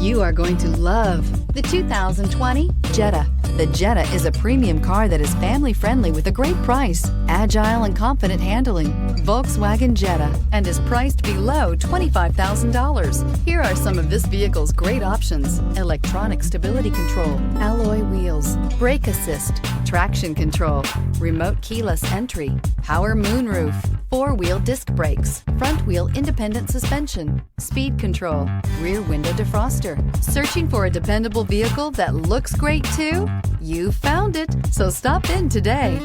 You are going to love the 2020 Jetta. The Jetta is a premium car that is family-friendly with a great price, agile and confident handling. Volkswagen Jetta, and is priced below $25,000. Here are some of this vehicle's great options: electronic stability control, alloy wheels, brake assist, traction control, remote keyless entry, power moonroof, four-wheel disc brakes, front-wheel independent suspension, speed control, rear window defroster. Searching for a dependable vehicle that looks great too? You found it, so stop in today.